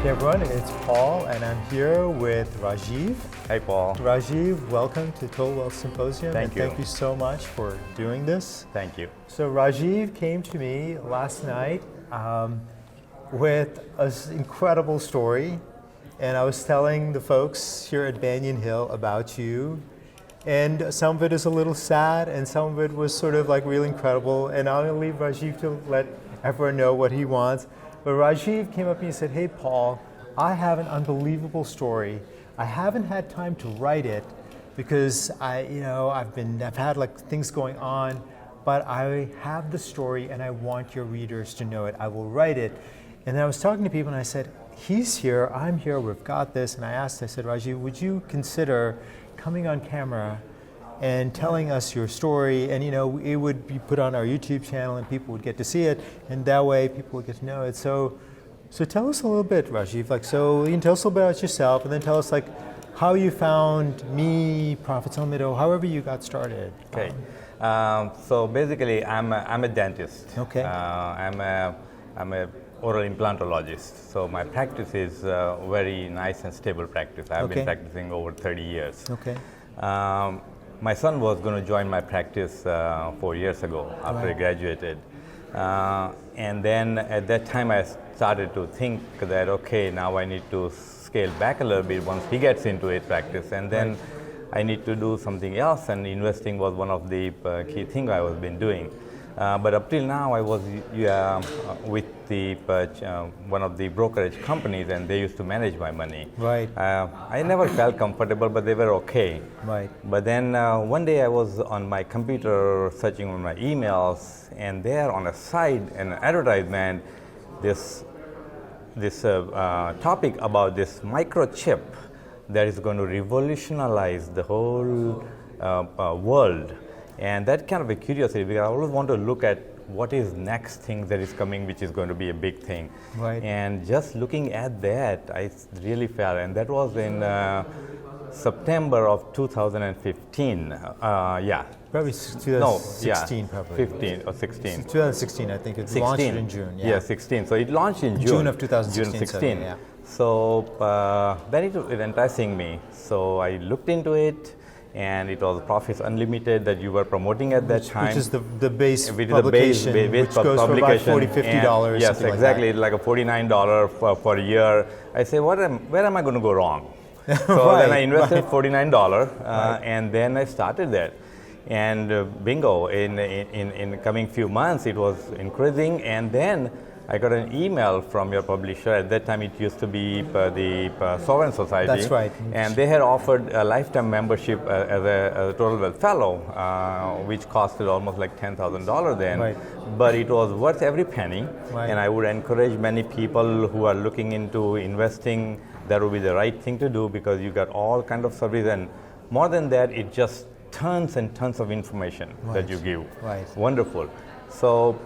Hey everyone, it's Paul and I'm here with Rajiv. Hi, Paul. Rajiv, welcome to Total Wealth Symposium. Thank you. Thank you so much for doing this. Thank you. So Rajiv came to me last night with an incredible story, and I was telling the folks here at Banyan Hill about you, and some of it is a little sad and some of it was sort of like really incredible, and I'm going to leave Rajiv to let everyone know what he wants. But Rajiv came up to me and said, hey Paul, I have an unbelievable story. I haven't had time to write it because I've had like things going on, but I have the story and I want your readers to know it. I will write it. And then I was talking to people and I said, he's here, I'm here, we've got this. And I said, Rajiv, would you consider coming on camera and telling us your story, and it would be put on our YouTube channel and people would get to see it, and that way people would get to know it. So tell us a little bit, Rajiv. So you can tell us a little bit about yourself, and then tell us how you found me, Profits Unlimited, however you got started. Okay. So basically, I'm a dentist. Okay. I'm a oral implantologist. So my practice is very nice and stable practice. I've been practicing over 30 years. Okay. My son was going to join my practice 4 years ago after he graduated. And then at that time I started to think that, okay, now I need to scale back a little bit once he gets into his practice, and then I need to do something else, and investing was one of the key things I was been doing. But up till now I was with the one of the brokerage companies, and they used to manage my money. Right. I never felt comfortable, but they were okay. Right. But then one day I was on my computer searching on my emails, and there on a side, an advertisement, this topic about this microchip that is going to revolutionize the whole world. And that kind of a curiosity, because I always want to look at what is next thing that is coming, which is going to be a big thing. Right. And just looking at that, I really felt, and that was in September of 2015. Yeah. Probably 2016, probably. 15 or 16. 2016, I think. It launched in June. Yeah, 16. So it launched in June. June of 2016. June 16. Yeah. So then it was enticing me. So I looked into it. And it was Profits Unlimited that you were promoting at that time. Which is the base publication, which goes for about $40, $50. Yes, exactly, like a $49 for a year. I say, where am I going to go wrong? So then I invested $49, and then I started that. And bingo, in coming few months, it was increasing, and then I got an email from your publisher. At that time, it used to be the Sovereign Society. That's right. And they had offered a lifetime membership as a Total Wealth Fellow, which costed almost like $10,000 then. Right. But it was worth every penny. Right. And I would encourage many people who are looking into investing, that would be the right thing to do, because you got all kind of service. And more than that, it just tons and tons of information that you give. Right. Wonderful. So,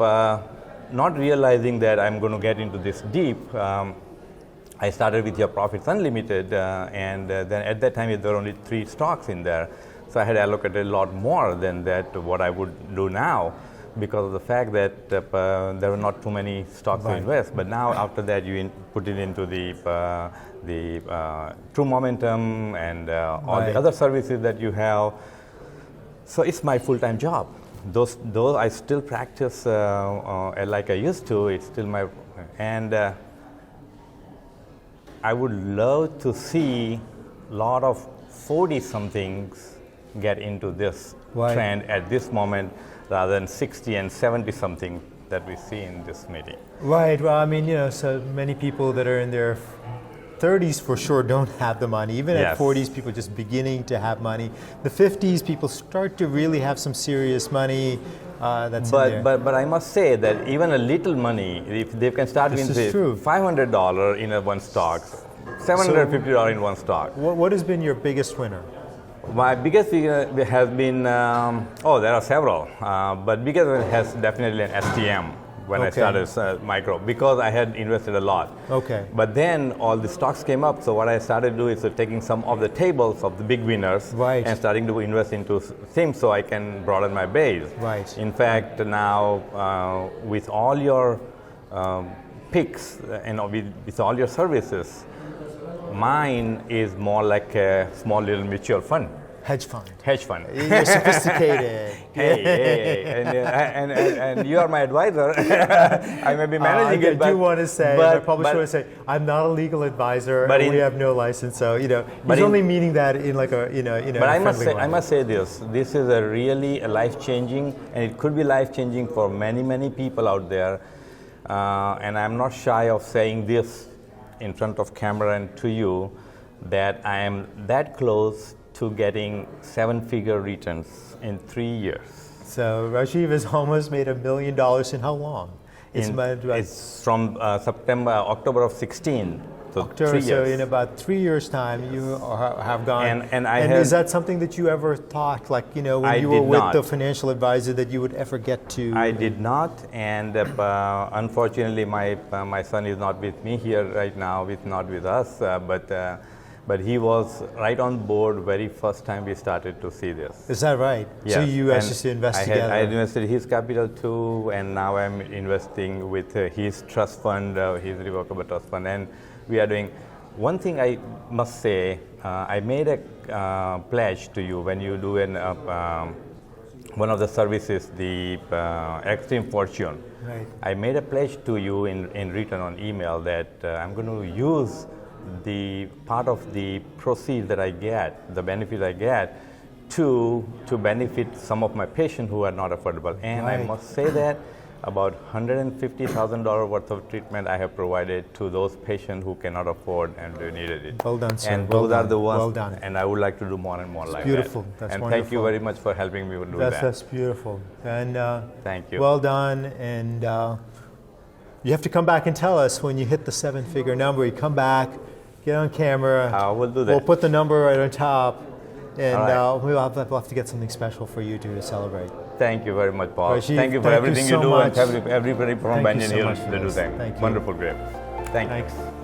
not realizing that I'm going to get into this deep, I started with your Profits Unlimited, and then at that time there were only 3 stocks in there. So I had allocated a lot more than that what I would do now, because of the fact that there were not too many stocks to invest. But now after that you put it into the True Momentum and all the other services that you have. So it's my full-time job. Those I still practice like I used to. It's still my, and I would love to see a lot of 40-somethings get into this trend at this moment, rather than 60 and 70-something that we see in this meeting. Right. Well, I mean, so many people that are in their 30s for sure don't have the money. Even at 40s, people just beginning to have money. The 50s, people start to really have some serious money. That's in there. But I must say that even a little money, if they can start with $500 in one stock, $750 in one stock. What has been your biggest winner? My biggest winner has been, there are several, but biggest one has definitely an STM. When I started micro, because I had invested a lot. Okay. But then all the stocks came up, so what I started to do is taking some of the tables of the big winners and starting to invest into things so I can broaden my base. Right. In fact, now with all your peaks, with all your services. Mine is more like a small little mutual fund. Hedge fund. Hedge fund. You're sophisticated. Hey. And you are my advisor. I may be managing it, but I do want to say, I probably should say, I'm not a legal advisor, but we have no license. So he's only meaning that in like a But I must say this. This is a really life-changing, and it could be life-changing for many, many people out there. And I'm not shy of saying this in front of camera and to you, that I am that close to getting 7-figure returns in 3 years. So Rajiv has almost made $1 million in how long? It's from October of 16. So October, 3 years. So in about 3 years' time, you have gone. And is that something that you ever thought, like when you were with the financial advisor, that you would ever get to? I did not, and unfortunately, my son is not with me here right now. Not with us, but he was right on board very first time we started to see this. Is that right? Yes. So you actually invest together? I invested his capital too, and now I'm investing with his trust fund, his revocable trust fund, and we are doing. One thing I must say, I made a pledge to you when you do one of the services, the Extreme Fortune. Right. I made a pledge to you in return on email that I'm going to use the part of the proceeds that I get, the benefit I get, to benefit some of my patients who are not affordable. And right. I must say that about $150,000 worth of treatment I have provided to those patients who cannot afford and they needed it. Well done, sir. And those are the ones. Well done. And I would like to do more and more like beautiful. that. That's and wonderful. Thank you very much for helping me do that. That's beautiful. And thank you. Well done. And you have to come back and tell us when you hit the 7-figure number. You come back, get on camera. We'll do that. We'll put the number right on top, and right. we'll have to get something special for you to celebrate. Thank you very much, Paul. Rajiv, thank you for everything so you do, much. and everybody from Banyan Hill to do the same. Thank you. Wonderful, great. Thank you. Thanks.